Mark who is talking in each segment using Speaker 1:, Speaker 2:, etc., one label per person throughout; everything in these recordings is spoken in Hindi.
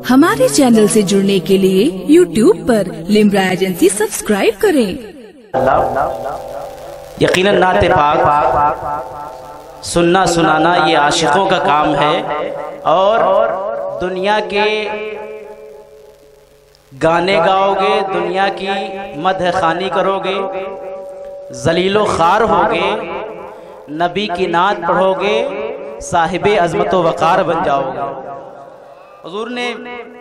Speaker 1: हमारे चैनल से जुड़ने के लिए YouTube पर लिम्रा एजेंसी सब्सक्राइब करें।
Speaker 2: यकीनन नाते पाक सुनना सुनाना ये आशिकों का काम है और दुनिया के गाने गाओगे, दुनिया की मदह खानी करोगे, जलीलो खार होगे, नबी की नात पढ़ोगे, साहिबे अज़मत व वक़ार बन जाओगे। हुज़ूर ने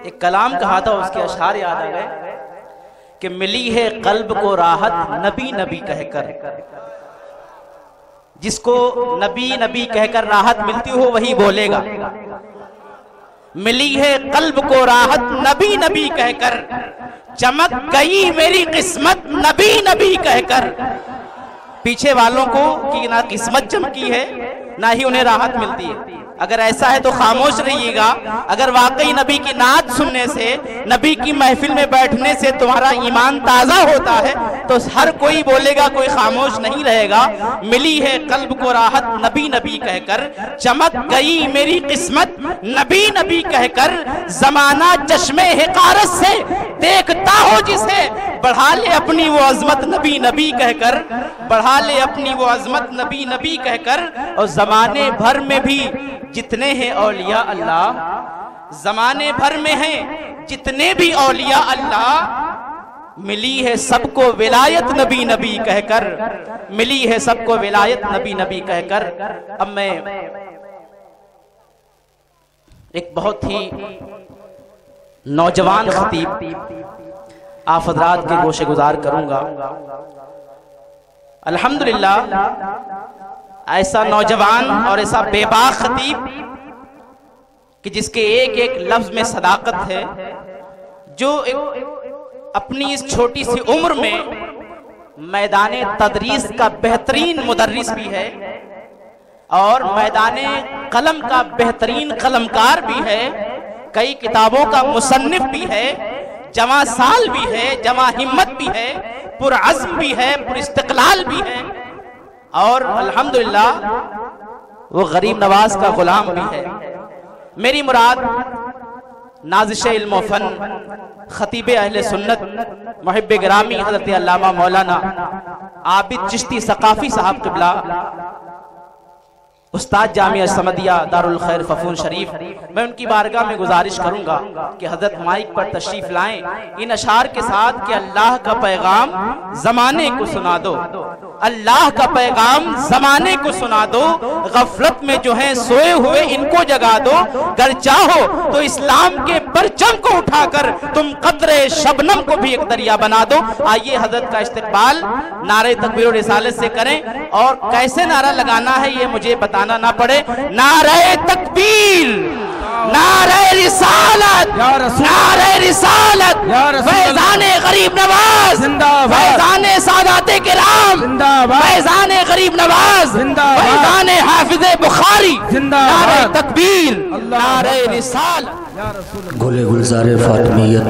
Speaker 2: एक कलाम कहा था, उसके अशआर याद आ गए कि मिली है कल्ब को राहत नबी नबी कहकर। जिसको नबी नबी कहकर राहत मिलती हो वही बोलेगा। मिली है कल्ब को राहत नबी नबी कहकर, चमक गई मेरी किस्मत नबी नबी कहकर। पीछे वालों को कि ना किस्मत चमकी है ना ही उन्हें राहत मिलती है। अगर ऐसा है तो खामोश रहिएगा। अगर वाकई नबी की नात सुनने से, नबी की महफिल में बैठने से तुम्हारा ईमान ताज़ा होता है तो हर कोई बोलेगा, कोई खामोश नहीं रहेगा। मिली है कल्ब को राहत नबी नबी कहकर, चमक गई मेरी किस्मत नबी नबी कहकर। जमाना चश्मे हिकारत से देखता हो जिसे, बढ़ा ले अपनी वो अजमत नबी नबी कहकर, बढ़ा ले अपनी वो अजमत नबी नबी कहकर। और जमाने भर में भी जितने हैं औलिया अल्लाह, जमाने भर में हैं जितने भी औलिया अल्लाह, मिली है सबको विलायत नबी नबी कहकर, मिली है सबको विलायत नबी नबी कहकर। अब मैं एक बहुत ही नौजवान खतीब आप हज़रात के गोशे गुजार करूंगा। अल्हम्दुलिल्लाह ऐसा नौजवान और ऐसा बेबाक खतीब कि जिसके एक एक लफ्ज में सदाकत है, जो अपनी इस छोटी सी उम्र में मैदाने तदरीस का बेहतरीन मुदर्रिस भी है और मैदाने कलम का बेहतरीन कलमकार भी है, कई किताबों का मुसन्निफ भी है, जमा साल भी है, जमा हिम्मत भी है, पुरअज़्म भी है, पुरिस्तिक़लाल भी है और अल्हम्दुलिल्लाह वो गरीब नवाज का गुलाम भी है। मेरी मुराद नाज़िश इल्म व फ़न, खतीब अहले सुन्नत, मुहिब्ब गिरामी हज़रत अल्लामा मौलाना आबिद चिश्ती सकाफ़ी साहब क़िबला, उस्ताद जामिया समदिया दारुल खैर फफून शरीफ, मैं उनकी बारगाह में गुजारिश करूंगा कि हजरत माइक पर तशरीफ लाएं इन अशार के साथ कि अल्लाह का पैगाम जमाने को सुना दो, अल्लाह का पैगाम जमाने को सुना दो। गफलत में जो है सोए हुए इनको जगा दो, अगर चाहो तो इस्लाम के परचम को उठाकर तुम कतरे शबनम को भी एक दरिया बना दो। आइए हजरत का इस्तकबाल नारे तकबीर और रिसालत से करें और कैसे नारा लगाना है ये मुझे बताना ना पड़े। नारे तकबीर, नारे रिसालत, नारे रिसालत, फैज़ाने गरीब नवाज, फैज़ाने सादाते किराम, फैज़ाने गरीब नवाज, फैज़ाने हाफिज़े बुखारी, नारे तकबीर, नारे रिसालत।
Speaker 3: गोले गुलज़ारे फातिमियत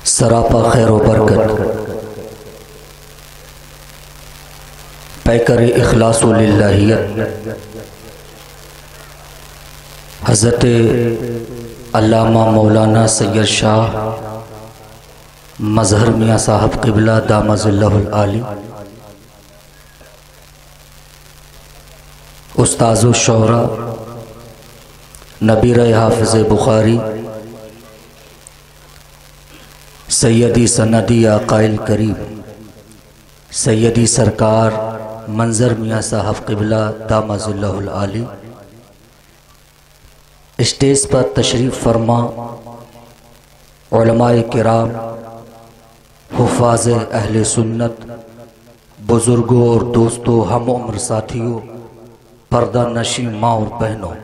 Speaker 3: सरापा खैर व बरकत, पैकर इखलास व लिल्लाहियत, हज़रत अल्लामा मौलाना सैयद शाह मज़हर मियाँ साहब क़िबला दामज़िल्लहुल आली, उस्ताज़ शोहरा नबीर हाफ़िज़ बुखारी, सैयदी सनदी आक़ाइल करीब सैयदी सरकार मंजर मियाँ साहब क़िबला दामज़िल्लहुल आली, स्टेज पर तशरीफ़ फरमा उलमाए किराम, हुफ़ाज़ अहले सुन्नत, बुज़ुर्गों और दोस्तों, हम उम्र साथियों, पर्दा नशीं माँ और बहनों,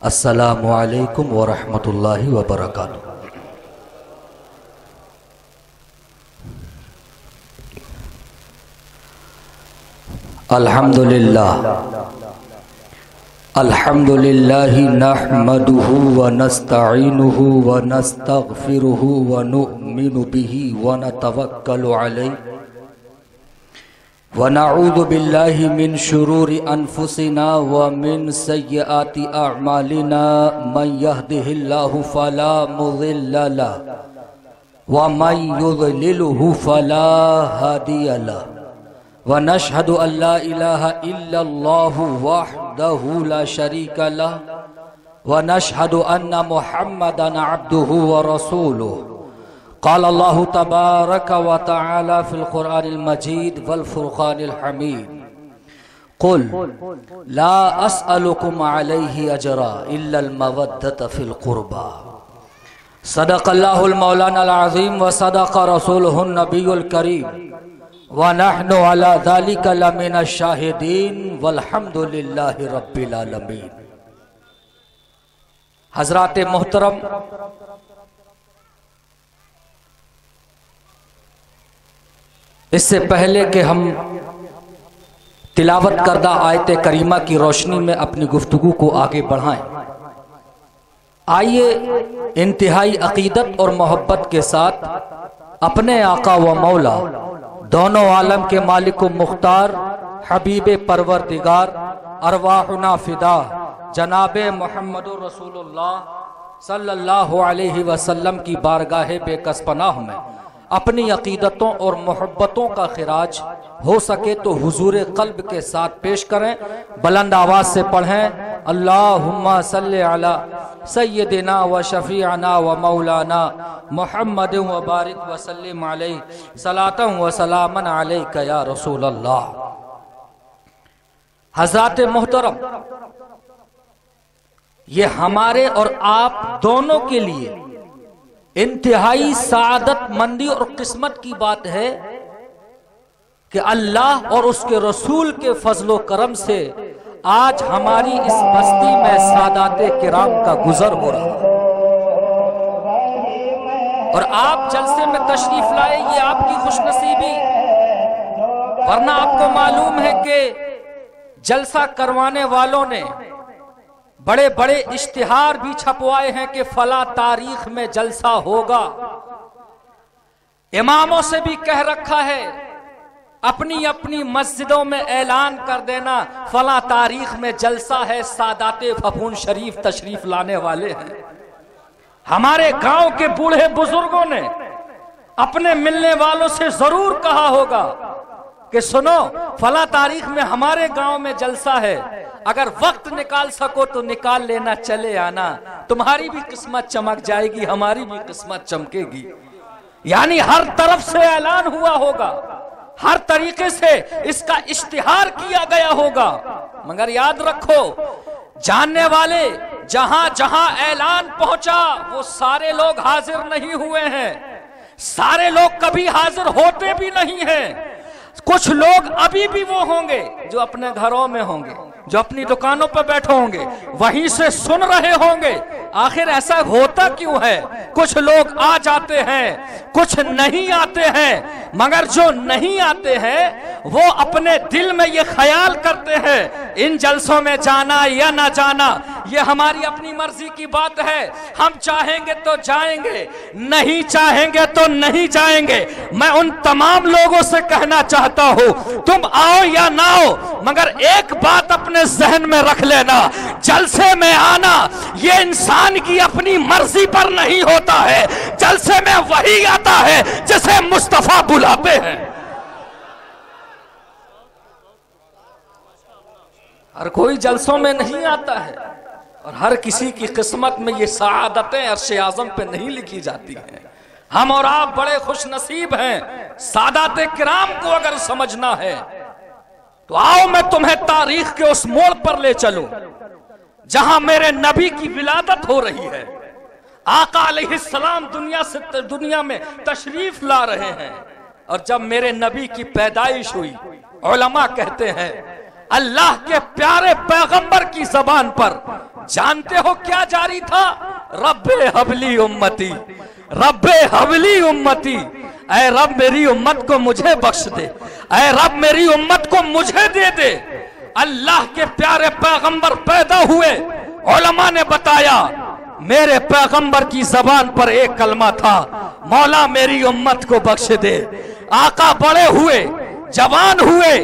Speaker 3: अस्सलामु अलैकुम व रहमतुल्लाहि व बरकातुहू। अल्हम्दुलिल्लाह अल्हम्दुलिल्लाहि नहमदुहु व नस्तईनुहु व नस्तगफिरुहु व नु'मिनु बिही व नतवक्कलु अलैहि व नऊज़ु बिल्लाहि मिन शुरूरि अनफुसिना व मिन सय्यिआति अअमालिना मन यहदिहिल्लाहु फला मुज़िल्ल लहु व मन युज़लिलहु फला हादिय लहु व नशहदु अल्ला इलाहा इल्लल्लाहु वहदहु ला शरीका लहु व नशहदु अन्ना मुहम्मदन अब्दुहु व रसूलुहु क़ाल अल्लाहु तबारक व तआला फ़िल क़ुरआनिल मजीद वल फ़ुरक़ानिल हमीद क़ुल ला अस्अलुकुम अलैहि अजरा इल्लल मवद्दत फ़िल क़ुरबा सदक़ल्लाहुल मौलानाल अज़ीम व सदक़ रसूलुहुन नबियुल करीम व नहनु अला ज़ालिका लमिनश शाहिदीन वल्हम्दुलिल्लाहि रब्बिल आलमीन। हज़रात मोहतरम, इससे पहले कि हम तिलावत करदा आयत करीमा की रोशनी में अपनी गुफ्तगू को आगे बढ़ाएं, आइए इंतहाई अकीदत और मोहब्बत के साथ अपने आका व मौला दोनों आलम के मालिक व मुख्तार हबीब परवरदिगार अरवाहुना फिदा जनाबे मोहम्मदुर रसूलुल्लाह सल्लल्लाहु अलैहि वसल्लम की बारगाह बेकसपनाह में अपनी अकीदतों और मोहब्बतों का खिराज हो सके तो हुजूर कल्ब के साथ पेश करें। बुलंद आवाज से पढ़ें, अल्लाहुम्मा सल्ली अला सय्यदिना व शफीअना व मौलाना मुहम्मद व बारिक व सल्लिम अलैहि सलातन व सलामन अलैका या रसूल अल्लाह। हज़रात मोहतरम, ये हमारे और आप दोनों के लिए इंतहाई सादत मंदी और किस्मत की बात है कि अल्लाह और उसके रसूल के फजलो करम से आज हमारी इस बस्ती में सादाते किराम का गुजर हो रहा है और आप जलसे में तशरीफ लाए, ये आपकी खुशनसीबी। वरना आपको मालूम है कि जलसा करवाने वालों ने बड़े बड़े इश्तिहार भी छपवाए हैं कि फला तारीख में जलसा होगा। इमामों से भी कह रखा है, अपनी अपनी मस्जिदों में ऐलान कर देना फला तारीख में जलसा है, सादाते फफून शरीफ तशरीफ लाने वाले हैं। हमारे गांव के बूढ़े बुजुर्गों ने अपने मिलने वालों से जरूर कहा होगा कि सुनो, फला तारीख में हमारे गांव में जलसा है, अगर वक्त निकाल सको तो निकाल लेना, चले आना, तुम्हारी भी किस्मत चमक जाएगी, हमारी भी किस्मत चमकेगी। यानी हर तरफ से ऐलान हुआ होगा, हर तरीके से इसका इश्तिहार किया गया होगा। मगर याद रखो, जानने वाले जहां जहां ऐलान पहुंचा वो सारे लोग हाजिर नहीं हुए हैं, सारे लोग कभी हाजिर होते भी नहीं हैं। कुछ लोग अभी भी वो होंगे जो अपने घरों में होंगे, जो अपनी दुकानों पर बैठे होंगे, वहीं से सुन रहे होंगे। आखिर ऐसा होता क्यों है? कुछ लोग आ जाते हैं, कुछ नहीं आते हैं। मगर जो नहीं आते हैं वो अपने दिल में ये ख्याल करते हैं इन जलसों में जाना या ना जाना ये हमारी अपनी मर्जी की बात है। हम चाहेंगे तो जाएंगे, नहीं चाहेंगे तो नहीं जाएंगे। मैं उन तमाम लोगों से कहना चाहता हूं, तुम आओ या ना आओ, मगर एक बात अपने जहन में रख लेना, जलसे में आना ये इंसान की अपनी मर्जी पर नहीं होता है। जलसे में वही आता है जिसे मुस्तफा बुलाते हैं। हर कोई जलसों में नहीं आता है और हर किसी की किस्मत में ये सआदतें अर्श आज़म पे नहीं लिखी जाती हैं। हम और आप बड़े खुश नसीब हैं। सादाते किराम को अगर समझना है तो आओ मैं तुम्हें तारीख के उस मोड़ पर ले चलूं जहां मेरे नबी की विलादत हो रही है। आका अलैहिस्सलाम दुनिया में तशरीफ ला रहे हैं और जब मेरे नबी की पैदाइश हुई, उलमा कहते हैं अल्लाह के प्यारे पैगंबर की जबान पर जानते हो क्या जारी था? रब्बे हबली उम्मती, रब्बे हबली उम्मती। ऐ रब मेरी उम्मत को मुझे बख्श दे, ऐ रब मेरी उम्मत को मुझे दे दे। अल्लाह के प्यारे पैगंबर पैदा हुए, उलमा ने बताया मेरे पैगंबर की जबान पर एक कलमा था, मौला मेरी उम्मत को बख्श दे। आका बड़े हुए,
Speaker 4: जवान हुए,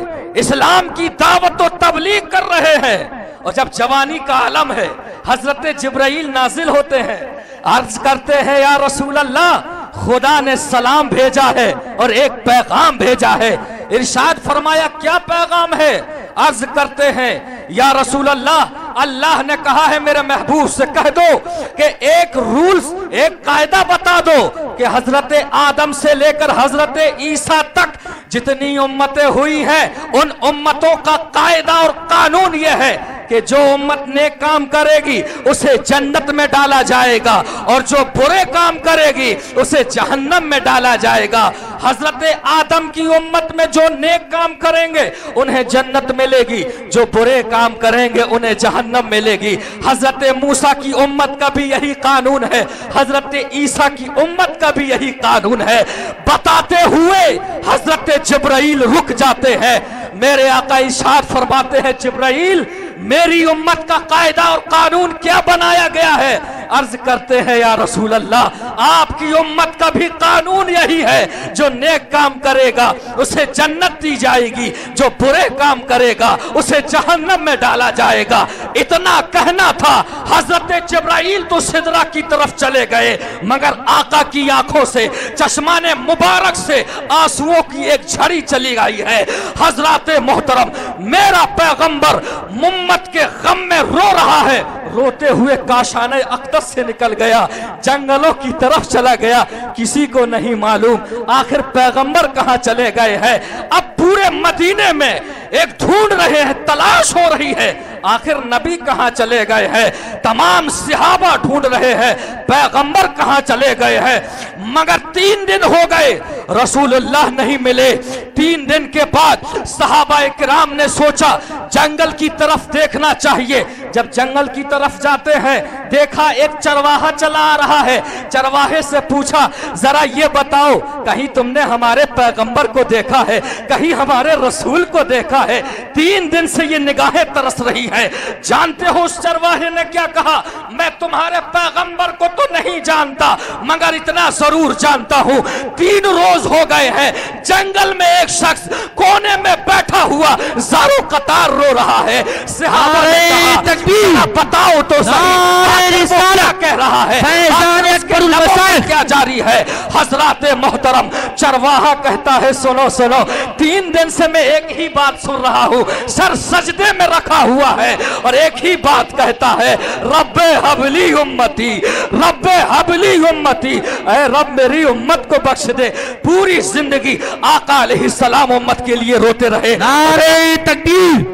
Speaker 4: इस्लाम की दावत और तबलीग कर रहे हैं, और जब जवानी का आलम है हजरत जिब्राइल नाजिल होते हैं, अर्ज करते हैं या रसूल अल्लाह, खुदा ने सलाम भेजा है और एक पैगाम भेजा है। इरशाद फरमाया क्या पैगाम है? अर्ज करते हैं या रसूल अल्लाह, अल्लाह ने कहा है मेरे महबूब से कह दो कि एक रूल्स, एक कायदा बता दो कि हजरत आदम से लेकर हजरत ईसा तक जितनी उम्मतें हुई हैं उन उम्मतों का कायदा और कानून यह है कि जो उम्मत नेक काम करेगी उसे जन्नत में डाला जाएगा और जो बुरे काम करेगी उसे जहन्नम में डाला जाएगा। हजरत आदम की उम्मत में जो नेक काम करेंगे उन्हें जन्नत मिलेगी, जो बुरे काम करेंगे उन्हें जहन्नम मिलेगी। हजरत मूसा की उम्मत का भी यही कानून है, हजरत ईसा की उम्मत का भी यही कानून है। बताते हुए हजरत जिब्राइल रुक जाते हैं। मेरे आका इरशाद फरमाते हैं, जिब्राइल मेरी उम्मत का कायदा और कानून क्या बनाया गया है? अर्ज करते हैं या रसूल अल्लाह, आपकी उम्मत का भी कानून यही है, जो नेक काम करेगा उसे जन्नत दी जाएगी, जो बुरे काम करेगा उसे जहन्नम में डाला जाएगा। इतना कहना था, हजरत जिब्राइल तो सिदरा की तरफ चले गए, मगर आका की आंखों से, चश्माने मुबारक से आंसुओं की एक झड़ी चली गई है। हजरत मोहतरम, मेरा पैगंबर उम्मत के गम में रो रहा है, रोते हुए काशाने अक़दस से निकल गया, जंगलों की तरफ चला गया, किसी को नहीं मालूम आखिर पैगंबर कहां चले गए हैं। अब पूरे मदीने में एक ढूंढ रहे हैं, तलाश हो रही है, आखिर नबी कहां चले गए हैं। तमाम सहाबा ढूंढ रहे हैं पैगंबर कहां चले गए हैं। मगर 3 दिन हो गए, रसूलुल्लाह नहीं मिले। 3 दिन के बाद सहाबा इकराम ने सोचा जंगल की तरफ देखना चाहिए। जब जंगल की तरफ जाते हैं, देखा एक चरवाहा चला आ रहा है। चरवाहे से पूछा, जरा ये बताओ कहीं तुमने हमारे पैगंबर को देखा है, कहीं हमारे रसूल को देखा है? 3 दिन से ये निगाहें तरस रही है। जानते हो उस चरवाहे ने क्या कहा? मैं तुम्हारे पैगंबर को तो नहीं जानता, मगर इतना जरूर जानता हूं, 3 रोज हो गए हैं जंगल में एक शख्स कोने में बैठा हुआ ज़ारो कतार रो रहा है। सहाबा ने कहा, बताओ तो सही क्या कह रहा है, क्या जारी है? हजरत मोहतरम, चरवाहा कहता है, सुनो सुनो, 3 दिन से मैं एक ही बात सुन रहा हूं, सर सजदे में रखा हुआ है और एक ही बात कहता है, रब्बे हबली उम्मती, रब्बे हबली उम्मती, ऐ रब मेरी उम्मत को बख्श दे। पूरी जिंदगी आका अलैहिस्सलाम उम्मत के लिए रोते रहे।
Speaker 5: नारे तकबीर,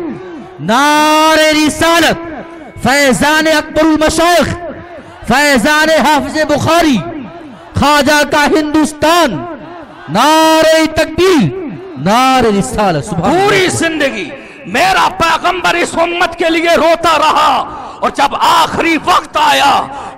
Speaker 5: नारे रिसालत, फैजान अकबरुल मशाइख, फैजान हाफिज बुखारी, ख्वाजा का हिंदुस्तान, नारे तकबीर, नारे रिसालत।
Speaker 4: पूरी जिंदगी मेरा पैगंबर इस उम्मत के लिए रोता रहा और जब आखिरी वक्त आया,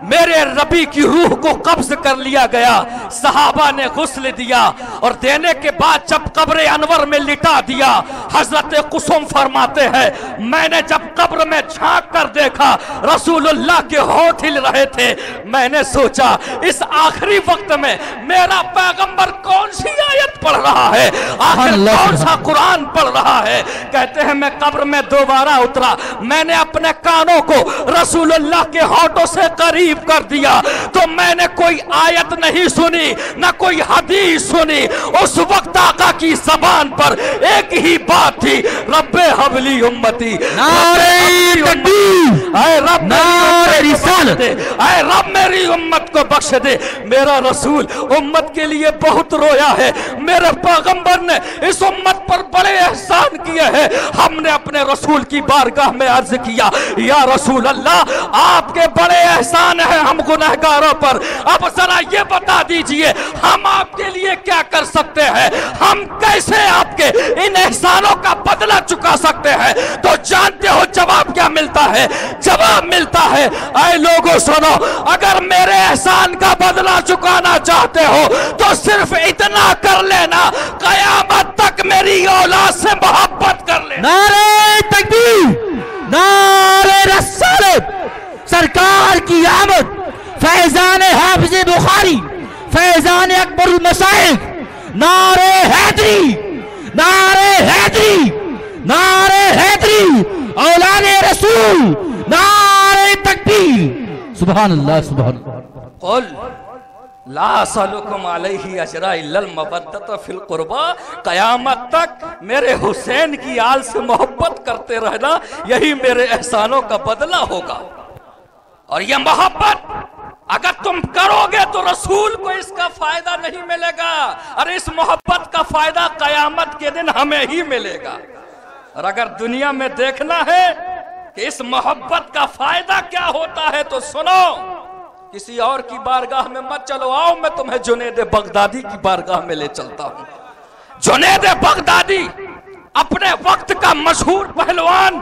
Speaker 4: मेरे नबी की रूह को कब्ज कर लिया गया। सहाबा ने गुस्ल दिया और देने के बाद जब कब्र अनवर में लिटा दिया, हजरत कुसुम फरमाते हैं, मैंने जब कब्र में झांक कर देखा, रसूलुल्लाह के होठ हिल रहे थे। मैंने सोचा इस आखिरी वक्त में मेरा पैगंबर कौन सी आयत पढ़ रहा है, आखिर कौन सा कुरान पढ़ रहा है। कहते हैं मैं कब्र में दोबारा उतरा, मैंने अपने कानों को रसूलुल्लाह के होठों से करीब कर दिया तो मैंने कोई आयत नहीं सुनी, न कोई हदीस सुनी। उस वक्त आका की जबान पर एक ही बात थी, रब्बे हबली उम्मती, नारे तकबीर, ऐ रब नारे रिसालत, ऐ रब मेरी उम्मत को बख्श दे। मेरा रसूल उम्मत के लिए बहुत रोया है, मेरे पैगंबर ने इस उम्मत पर बड़े एहसान किए हैं। हमने अपने रसूल की बारगाह में अर्ज किया, या रसूल अल्लाह, आपके बड़े एहसान है हम गुनहगारों पर, अब जरा ये बता दीजिए हम आपके लिए क्या कर सकते हैं, हम कैसे आपके इन एहसानों का बदला चुका सकते हैं? तो जानते हो जवाब क्या मिलता है? जवाब मिलता है, ऐ लोगों सुनो, अगर मेरे एहसान का बदला चुकाना चाहते हो तो सिर्फ इतना कर लेना, कयामत तक मेरी औलाद से मोहब्बत कर लेना।
Speaker 5: नारे तकबीर, नारे रिसालत, सरकार की आमद, फैजान हाफिज बुखारी, फैजान अकबरुल मशाइख, नारे हैदरी, नारे हैदरी, नारे हैदरी, औलादे रसूल, नारे तकबीर। सुभान अल्लाह, सुभान अल्लाह।
Speaker 4: कुल ला असलुकुम अलैहि अजरा इल्लल मवद्दत फिल कुर्बा। कयामत तक मेरे हुसैन की आल से मोहब्बत करते रहना, यही मेरे एहसानों का बदला होगा। और यह मोहब्बत अगर तुम करोगे तो रसूल को इसका फायदा नहीं मिलेगा, और इस मोहब्बत का फायदा कयामत के दिन हमें ही मिलेगा। और अगर दुनिया में देखना है कि इस मोहब्बत का फायदा क्या होता है तो सुनो, किसी और की बारगाह में मत चलो, आओ मैं तुम्हें जुनैद बगदादी की बारगाह में ले चलता हूं। जुनैद बगदादी अपने वक्त का मशहूर पहलवान,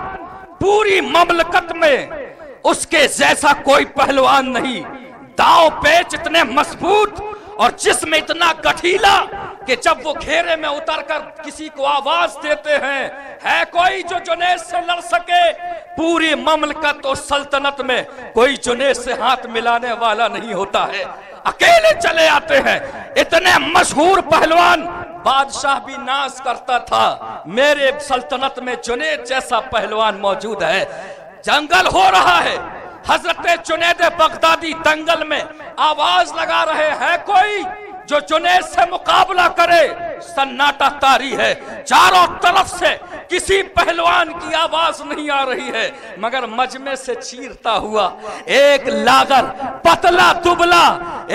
Speaker 4: पूरी ममलकत में उसके जैसा कोई पहलवान नहीं। दांव पेच इतने मजबूत और जिस्म इतना गठीला कि जब वो घेरे में उतरकर किसी को आवाज देते हैं, है कोई जो जुनैद से लड़ सके? पूरी ममलकत और सल्तनत में कोई जुनैद से हाथ मिलाने वाला नहीं होता है, अकेले चले आते हैं। इतने मशहूर पहलवान, बादशाह भी नाज करता था, मेरे सल्तनत में जुनैद जैसा पहलवान मौजूद है। जंगल हो रहा है, हजरत जुनैद बगदादी दंगल में आवाज लगा रहे हैं, कोई जो जुनैद से मुकाबला करे। सन्नाटा तारी है, चारों तरफ से किसी पहलवान की आवाज नहीं आ रही है, मगर मजमे से चीरता हुआ एक लागर, पतला दुबला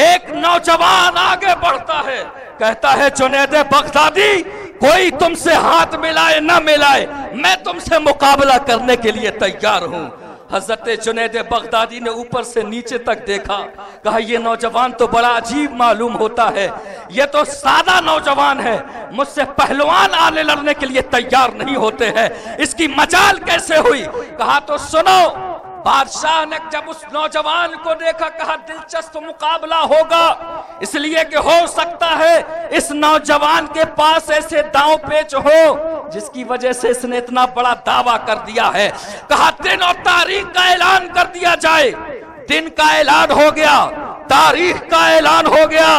Speaker 4: एक नौजवान आगे बढ़ता है, कहता है जुनैद बगदादी, कोई तुमसे हाथ मिलाए ना मिलाए, मैं तुमसे मुकाबला करने के लिए तैयार हूं। हजरत जुनैद बगदादी ने ऊपर से नीचे तक देखा, कहा ये नौजवान तो बड़ा अजीब मालूम होता है, ये तो सादा नौजवान है, मुझसे पहलवान आने लड़ने के लिए तैयार नहीं होते हैं, इसकी मजाल कैसे हुई? कहा तो सुनो, बादशाह ने जब उस नौजवान को देखा, कहा दिलचस्प मुकाबला होगा, इसलिए कि हो सकता है इस नौजवान के पास ऐसे दांव पेच हो जिसकी वजह से इसने इतना बड़ा दावा कर दिया है। कहा दिन और तारीख का ऐलान कर दिया जाए। दिन का ऐलान हो गया, तारीख का ऐलान हो गया,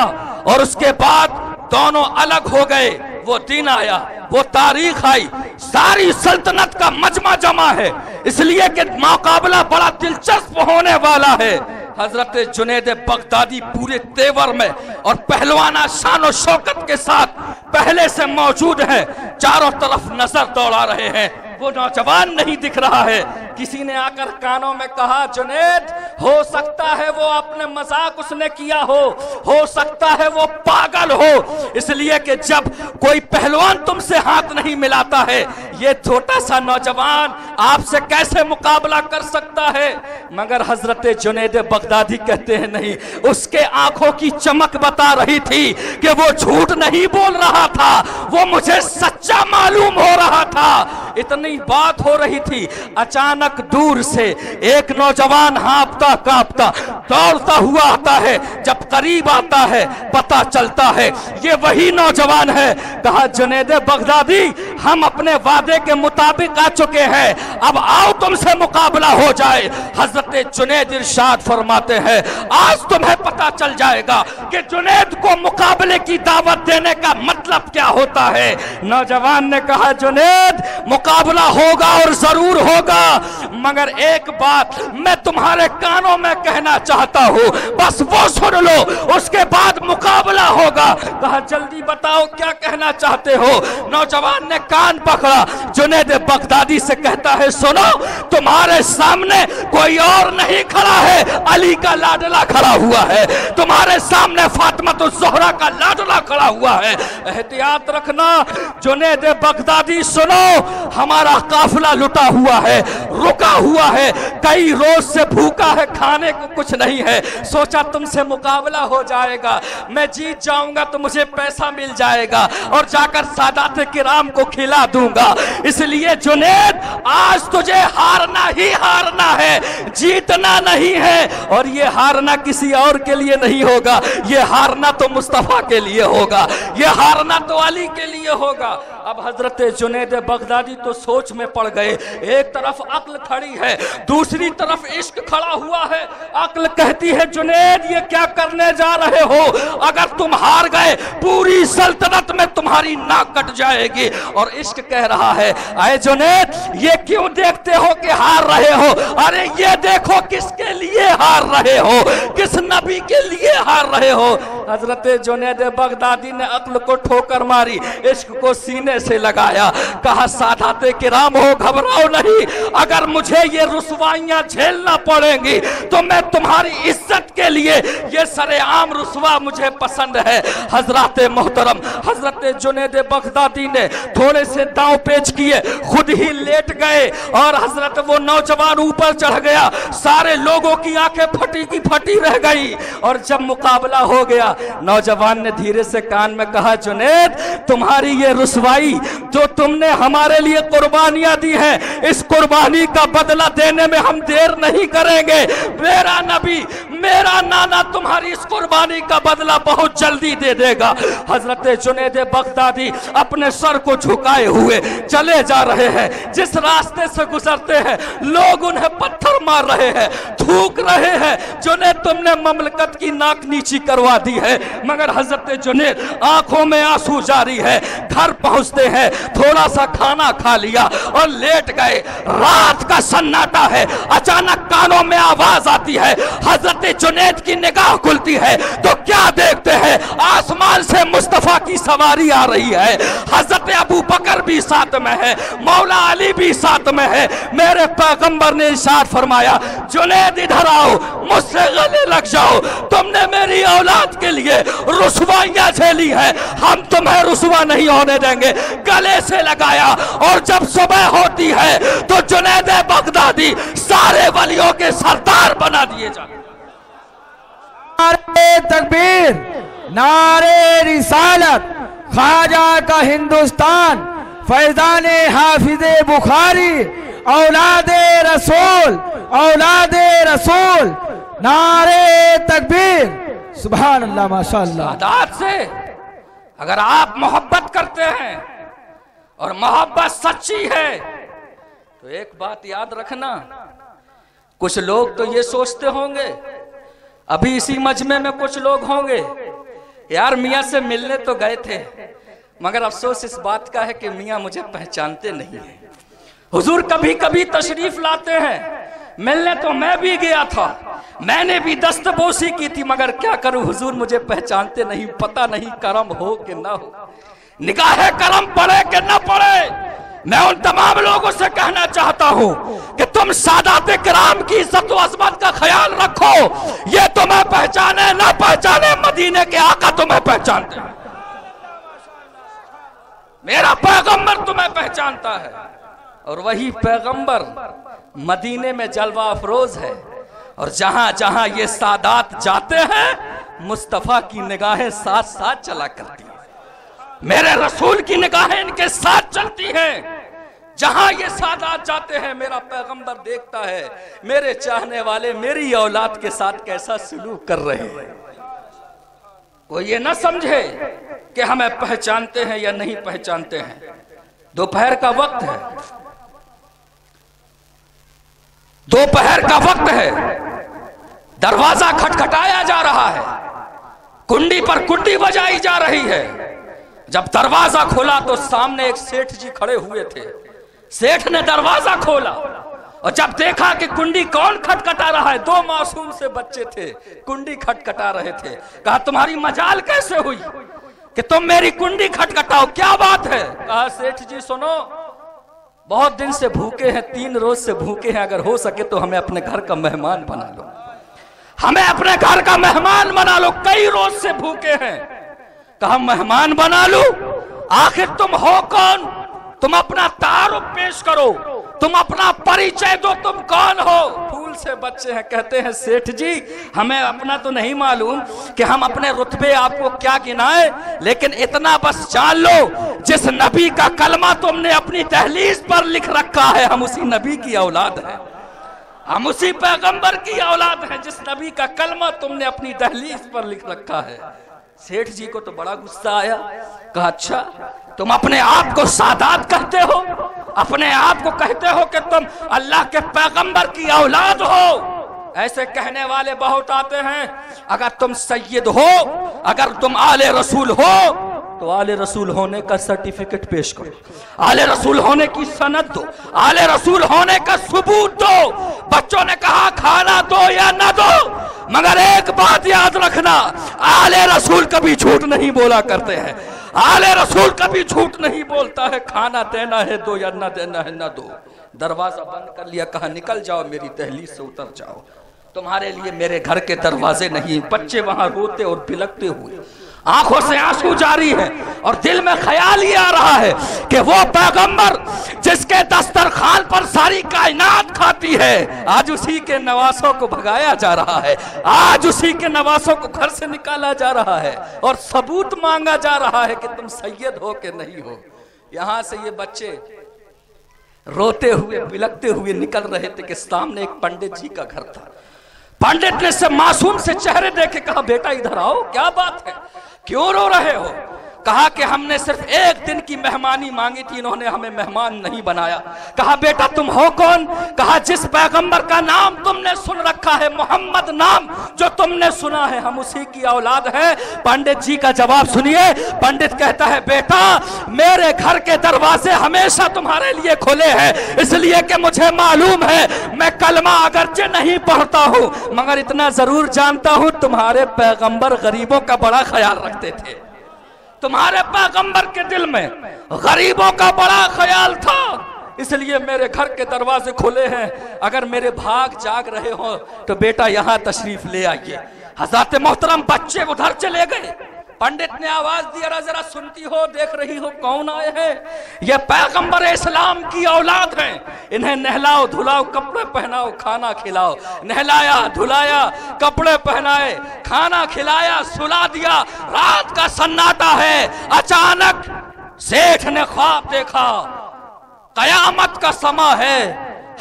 Speaker 4: और उसके बाद दोनों अलग हो गए। वो दिन आया, वो तारीख आई, सारी सल्तनत का मजमा जमा है, इसलिए कि मुकाबला बड़ा दिलचस्प होने वाला है। हजरत जुनैद बगदादी पूरे तेवर में और पहलवाना शान और शौकत के साथ पहले से मौजूद है, चारों तरफ नजर दौड़ा रहे हैं, वो नौजवान नहीं दिख रहा है। किसी ने आकर कानों में कहा, जुनैद हो सकता है वो अपने मजाक उसने किया हो सकता है वो पागल हो, इसलिए कि जब कोई पहलवान तुमसे हाथ नहीं मिलाता है, ये छोटा सा नौजवान आपसे कैसे मुकाबला कर सकता है? मगर हजरत जुनैद बगदादी कहते हैं नहीं, उसके आंखों की चमक बता रही थी कि वो झूठ नहीं बोल रहा था, वो मुझे सच्चा मालूम हो रहा था। इतनी बात हो रही थी, अचानक दूर से एक नौजवान हाँफता कांपता दौड़ता हुआ आता है। जब करीब आता है पता चलता है ये वही नौजवान है। कहा जुनैद बगदादी, हम अपने वादे के मुताबिक आ चुके हैं, अब आओ तुमसे मुकाबला हो जाए। हजरत जुनैद इरशाद फरमाते हैं, आज तुम्हें पता चल जाएगा कि जुनैद को मुकाबले की दावत देने का मतलब क्या होता है। नौजवान ने कहा, जुनैद मुकाबला होगा और जरूर होगा, मगर एक बात मैं तुम्हारे कानों में कहना चाहता हूं, बस वो सुन लो, उसके बाद मुकाबला होगा। कहा जल्दी बताओ क्या कहना चाहते हो। नौजवान ने कान पकड़ा, जुनैद बगदादी से कहता है, सुनो, तुम्हारे सामने कोई और नहीं खड़ा है, अली का लाडला खड़ा हुआ है, तुम्हारे सामने फातिमा ज़ोहरा का लाडला खड़ा हुआ है, एहतियात रखना। जुनैद बगदादी सुनो, हमारा काफिला लुटा हुआ है, रुका हुआ है, कई रोज से भूखा है, खाने को कुछ नहीं है, सोचा तुमसे मुकाबला हो जाएगा, मैं जीत जाऊंगा तो मुझे पैसा मिल जाएगा और जाकर सादात किराम को खिला दूंगा। इसलिए जुनैद, आज तुझे हारना ही हारना है, जीतना नहीं है, और ये हारना किसी और के लिए नहीं होगा, ये हारना तो मुस्तफा के लिए होगा, ये हारना तो अली के लिए होगा। अब हजरत जुनैद बगदादी तो सोच में पड़ गए, एक तरफ अक्ल खड़ी खड़ी है, दूसरी तरफ इश्क खड़ा हुआ है। अक्ल कहती है जुनैद ये क्या करने जा रहे हो, अगर तुम हार गए पूरी सल्तनत में तुम्हारी नाक कट जाएगी। और इश्क कह रहा है अरे जुनैद ये क्यों देखते हो कि हार रहे हो, अरे ये देखो किसके लिए हार रहे हो, किस नबी के लिए हार रहे हो। हजरत जुनैद बगदादी ने अक्ल को ठोकर मारी, इश्क को सीने से लगाया, कहा सादाते किराम हो घबराओ नहीं, अगर मुझे ये रुसवाइयां झेलना पड़ेंगी तो मैं तुम्हारी इज्जत के लिए ये सरेआम रुसवा मुझे पसंद है। हजरत मोहतरम हजरत जुनैद बगदादी ने थोड़े से दांव पेच किए, खुद ही लेट गए और हजरत वो नौजवान ऊपर चढ़ गया। सारे लोगों की आंखें फटी की फटी रह गई। और जब मुकाबला हो गया नौजवान ने धीरे से कान में कहा जुनैद तुम्हारी ये रुसवाई जो तुमने हमारे लिए कुर्बानियां दी हैं, इस कुर्बानी का बदला देने में हम देर नहीं करेंगे। मेरा नबी मेरा नाना तुम्हारी इस कुर्बानी का बदला बहुत जल्दी दे देगा। हजरत जुनैद बगदादी अपने सर को झुकाए हुए चले जा रहे हैं। जिस रास्ते से गुजरते हैं लोग उन्हें पत्थर मार रहे हैं, थूक रहे हैं, जुनैद तुमने ममलकत की नाक नीची करवा दी है। मगर हजरत जुनैद आंखों में आंसू जारी है। घर पहुंचते हैं, थोड़ा सा खाना खा लिया और लेट गए। रात का सन्नाटा है, अचानक कानों में आवाज आती है। हजरत जुनैद की निगाह खुलती है तो क्या देखते हैं, आसमान से मुस्तफा की सवारी आ रही है। हजरत अबू बकर भी साथ में है, मौला अली भी साथ में है। मेरे पैगंबर ने इरशाद फरमाया जुनैद इधर आओ, मुझसे गले लग जाओ, तुमने मेरी औलाद के लिए रुसवाइयां झेली है, हम तुम्हें रुसवा नहीं होने देंगे। गले से लगाया और जब सुबह होती है तो जुनैद बगदादी सारे वलियों के सरदार बना दिए जाते।
Speaker 6: नारे तकबीर, नारे रिसालत, ख्वाजा का हिंदुस्तान, फैजाने हाफिजे बुखारी, औलादे रसूल, औलादे रसूल, नारे तकबीर, सुभान अल्लाह माशाअल्लाह।
Speaker 4: सादात से अगर आप मोहब्बत करते हैं और मोहब्बत सच्ची है तो एक बात याद रखना, कुछ लोग तो ये सोचते होंगे, अभी इसी मजमे में कुछ लोग होंगे यार मियाँ से मिलने तो गए थे मगर अफसोस इस बात का है कि मियाँ मुझे पहचानते नहीं है। हुजूर कभी कभी तशरीफ लाते हैं, मिलने तो मैं भी गया था, मैंने भी दस्तबोसी की थी, मगर क्या करूं हुजूर मुझे पहचानते नहीं, पता नहीं करम हो कि ना हो, निगाहे करम पड़े कि ना पड़े। मैं उन तमाम लोगों से कहना चाहता हूं कि तुम सादाते किराम की इज्जत व अज़मत का ख्याल रखो। ये तुम्हें पहचाने ना पहचाने, मदीने के आका तुम्हें पहचानते हैं, मेरा पैगंबर तुम्हें पहचानता है और वही पैगंबर मदीने में जलवा अफरोज है। और जहां जहां ये सादात जाते हैं मुस्तफा की निगाहें साथ साथ चला करती हैं, मेरे रसूल की निगाहें इनके साथ चलती हैं। जहां ये सादात जाते हैं मेरा पैगंबर देखता है मेरे चाहने वाले मेरी औलाद के साथ कैसा सलूक कर रहे हैं। कोई ये ना समझे कि हमें पहचानते हैं या नहीं पहचानते हैं। दोपहर का वक्त है, दोपहर का वक्त है, दरवाजा खटखटाया जा रहा है, कुंडी पर कुंडी बजाई जा रही है। जब दरवाजा खोला तो सामने एक सेठ जी खड़े हुए थे। सेठ ने दरवाजा खोला और जब देखा कि कुंडी कौन खटखटा रहा है, दो मासूम से बच्चे थे कुंडी खटखटा रहे थे। कहा तुम्हारी मजाल कैसे हुई कि तुम मेरी कुंडी खटखटाओ, क्या बात है? कहा सेठ जी सुनो, बहुत दिन से भूखे हैं, 3 रोज से भूखे हैं, अगर हो सके तो हमें अपने घर का मेहमान बना लो, हमें अपने घर का मेहमान बना लो, कई रोज से भूखे हैं। कहा मेहमान बना लो, आखिर तुम हो कौन? तुम अपना तारुफ पेश करो, तुम अपना परिचय दो, तुम कौन हो? फूल से बच्चे हैं, कहते हैं सेठ जी हमें अपना तो नहीं मालूम कि हम अपने रुतबे आपको क्या गिनाए, लेकिन इतना बस जान लो जिस नबी का कलमा तुमने अपनी दहलीज पर लिख रखा है हम उसी नबी की औलाद है, हम उसी पैगंबर की औलाद हैं जिस नबी का कलमा तुमने अपनी दहलीज पर लिख रखा है। सेठ जी को तो बड़ा गुस्सा आया। कहा अच्छा तुम अपने आप को सादात कहते हो? अपने आप को कहते हो कि तुम अल्लाह के पैगंबर की औलाद हो। ऐसे कहने वाले बहुत आते हैं। अगर तुम सैयद हो, अगर तुम आले रसूल हो, तो आले रसूल होने का सर्टिफिकेट पेश करो, आले रसूल होने की सनद दो, आले रसूल होने का सबूत दो। बच्चों ने कहा खाना दो या ना दो, मगर एक बात याद रखना, आले रसूल कभी झूठ नहीं बोला करते हैं। आले रसूल कभी झूठ नहीं बोलता है। खाना देना है दो या ना देना है ना दो। दरवाजा बंद कर लिया, कहा निकल जाओ, मेरी दहलीज से उतर जाओ, तुम्हारे लिए मेरे घर के दरवाजे नहीं। बच्चे वहां रोते और बिलखते हुए, आंखों से आंसू जारी है और दिल में ख्याल ही आ रहा है कि वो पैगंबर जिसके दस्तरखान पर सारी कायनात खाती है, आज उसी के नवासों को भगाया जा रहा है, आज उसी के नवासों को घर से निकाला जा रहा है और सबूत मांगा जा रहा है कि तुम सैयद हो कि नहीं हो। यहां से ये बच्चे रोते हुए बिलखते हुए निकल रहे थे कि सामने एक पंडित जी का घर था। पंडित ने से मासूम से चेहरे देखे, कहा बेटा इधर आओ, क्या बात है, क्यों रो रहे हो? कहा कि हमने सिर्फ एक दिन की मेहमानी मांगी थी, इन्होंने हमें मेहमान नहीं बनाया। कहा बेटा तुम हो कौन? कहा जिस पैगंबर का नाम तुमने सुन रखा है, मोहम्मद नाम जो तुमने सुना है, हम उसी की औलाद है। पंडित जी का जवाब सुनिए। पंडित कहता है बेटा मेरे घर के दरवाजे हमेशा तुम्हारे लिए खुले हैं, इसलिए कि मुझे मालूम है मैं कलमा अगरचे नहीं पढ़ता हूं, मगर इतना जरूर जानता हूं तुम्हारे पैगंबर गरीबों का बड़ा ख्याल रखते थे। तुम्हारे पैगंबर के दिल में गरीबों का बड़ा ख्याल था, इसलिए मेरे घर के दरवाजे खुले हैं। अगर मेरे भाग जाग रहे हो तो बेटा यहां तशरीफ ले आइए। हज़रत मोहतरम बच्चे उधर चले गए। पंडित ने आवाज दी, जरा सुनती हो, देख रही हो कौन आए हैं? ये पैगंबर इस्लाम की औलाद हैं। इन्हें नहलाओ धुलाओ, कपड़े पहनाओ, खाना खिलाओ। नहलाया धुलाया, कपड़े पहनाए, खाना खिलाया, सुला दिया। रात का सन्नाटा है। अचानक सेठ ने ख्वाब देखा, कयामत का समय है,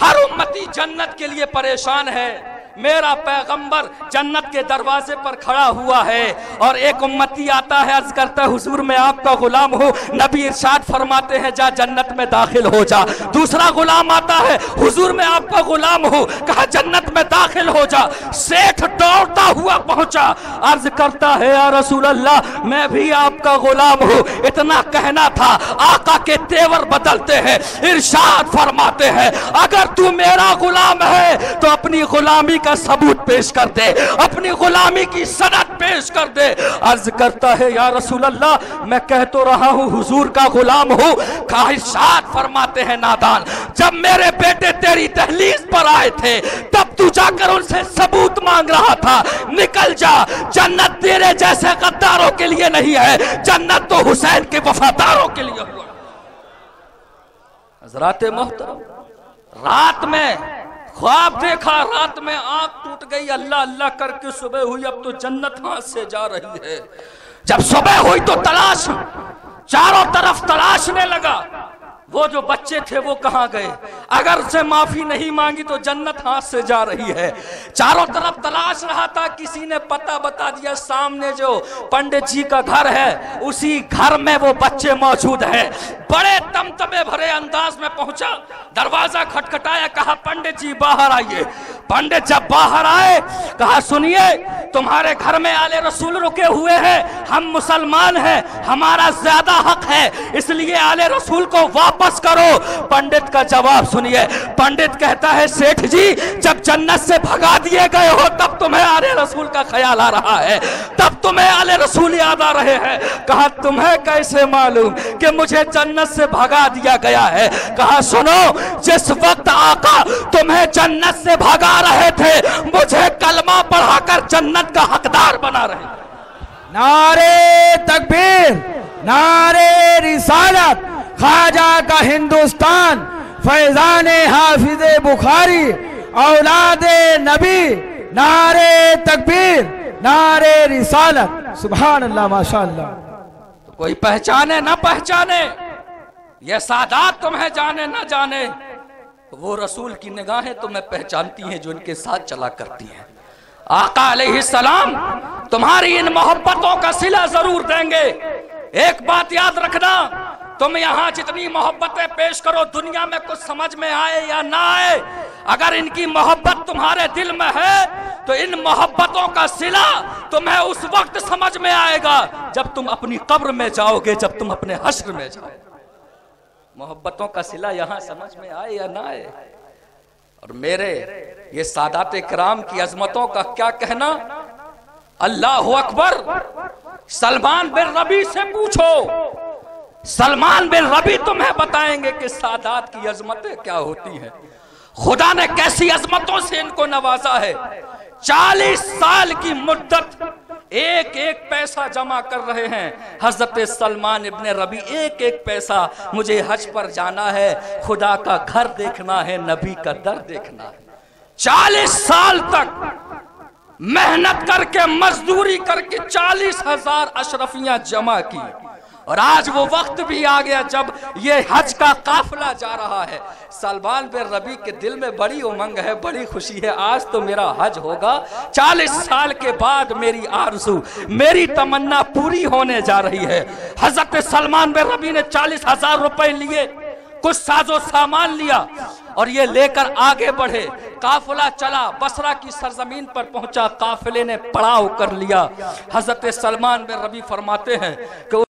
Speaker 4: हर उम्मती जन्नत के लिए परेशान है, मेरा पैगंबर जन्नत के दरवाजे पर खड़ा हुआ है और एक उम्मती आता है, अर्ज करता है हुजूर मैं आपका गुलाम हूँ। नबी इरशाद फरमाते हैं जा जन्नत में दाखिल हो जा। दूसरा गुलाम आता है, हुजूर मैं आपका गुलाम हूँ, कहा जन्नत में दाखिल हो जा। सेठ दौड़ता हुआ पहुंचा, अर्ज करता है या रसूल अल्लाह मैं भी आपका गुलाम हूँ। इतना कहना था, आका के तेवर बदलते हैं। इरशाद फरमाते हैं अगर तू मेरा गुलाम है तो अपनी गुलामी का सबूत पेश कर दे, अपनी गुलामी की सनद पेश कर दे। अर्ज करता है या रसूल अल्लाह मैं कह तो रहा हूं हुजूर का गुलाम हूं। इरशाद फरमाते हैं नादान, जब मेरे बेटे तेरी दहलीज पर आए थे तब तू जाकर उनसे सबूत मांग रहा था। निकल जा, जन्नत तेरे जैसे गद्दारों के लिए नहीं है, जन्नत तो हुसैन के वफादारों के लिए हुआ। हज़रात मोहतरम, रात में ख्वाब देखा, रात में आंख टूट गई, अल्लाह अल्लाह करके सुबह हुई, अब तो जन्नत हाथ से जा रही है। जब सुबह हुई तो तलाश, चारों तरफ तलाशने लगा, वो जो बच्चे थे वो कहां गए? अगर से माफी नहीं मांगी तो जन्नत हाथ से जा रही है। चारों तरफ तलाश रहा था, किसी ने पता बता दिया, सामने जो पंडित जी का घर है उसी घर में वो बच्चे मौजूद हैं। बड़े तमतमे भरे अंदाज में पहुंचा, दरवाजा खटखटाया, कहा पंडित जी बाहर आइए। पंडित जब बाहर आए कहा सुनिए तुम्हारे घर में आले रसूल रुके हुए हैं, हम मुसलमान हैं, हमारा ज्यादा हक है, इसलिए आले रसूल को वापस करो। पंडित का जवाब सुनिए। पंडित कहता है सेठ जी जब जन्नत से भगा दिए गए हो तब तुम्हें आले रसूल का ख्याल आ रहा है, तब तुम्हें आले रसूल याद आ रहे हैं। कहा तुम्हें कैसे मालूम कि मुझे जन्नत से भगा दिया गया है? कहा सुनो, जिस वक्त आका तुम्हें जन्नत से भगा रहे थे मुझे कलमा पढ़ाकर जन्नत का हकदार बना रहे थे।
Speaker 6: नारे तकबीर, नारे रिसालत, ख्वाजा का हिंदुस्तान, फैजाने हाफिजे बुखारी, औलादे नबी, नारे तकबीर, नारे रिसालत, सुभान अल्लाह माशाअल्लाह।
Speaker 4: तो कोई पहचाने ना पहचाने, यह सादात तुम्हें जाने ना जाने, वो रसूल की निगाहें तुम्हें पहचानती हैं जो इनके साथ चला करती हैं। आका अलैहिस्सलाम तुम्हारी इन मोहब्बतों का सिला जरूर देंगे। एक बात याद रखना, तुम यहाँ जितनी मोहब्बतें पेश करो, दुनिया में कुछ समझ में आए या ना आए, अगर इनकी मोहब्बत तुम्हारे दिल में है तो इन मोहब्बतों का सिला तुम्हें उस वक्त समझ में आएगा जब तुम अपनी कब्र में जाओगे, जब तुम अपने हश्र में जाओगे। मोहब्बतों का सिला यहाँ समझ में आए या ना आए। और मेरे ये सादात किराम की अजमतों का क्या कहना। अल्लाह अकबर। सलमान बिन रबी से पूछो, सलमान बिन रबी तुम्हें बताएंगे कि सादात की अजमतें क्या होती हैं, खुदा ने कैसी अजमतों से इनको नवाजा है। 40 साल की मुद्दत एक एक पैसा जमा कर रहे हैं हजरत सलमान इब्ने रबी। एक एक पैसा, मुझे हज पर जाना है, खुदा का घर देखना है, नबी का दर देखना है। 40 साल तक मेहनत करके, मजदूरी करके 40,000 अशरफियां जमा की। और आज वो वक्त भी आ गया जब ये हज का काफिला जा रहा है। सलमान बिन रबी के दिल में बड़ी उमंग है, बड़ी खुशी है, आज तो मेरा हज होगा। 40 साल के बाद मेरी आरज़ू, मेरी तमन्ना पूरी होने जा रही है। हजरत सलमान बिन रबी ने 40,000 रुपए लिए, कुछ साजो सामान लिया और ये लेकर आगे बढ़े। काफिला चला, बसरा की सरजमीन पर पहुंचा, काफिले ने पड़ाव कर लिया। हजरत सलमान बिन रबी फरमाते हैं कि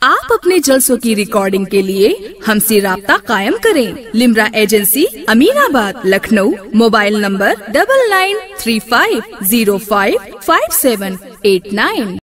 Speaker 1: आप अपने जलसों की रिकॉर्डिंग के लिए हमसे राब्ता कायम करें। Limra agency, Aminabad, Lucknow. Mobile number 9935055789।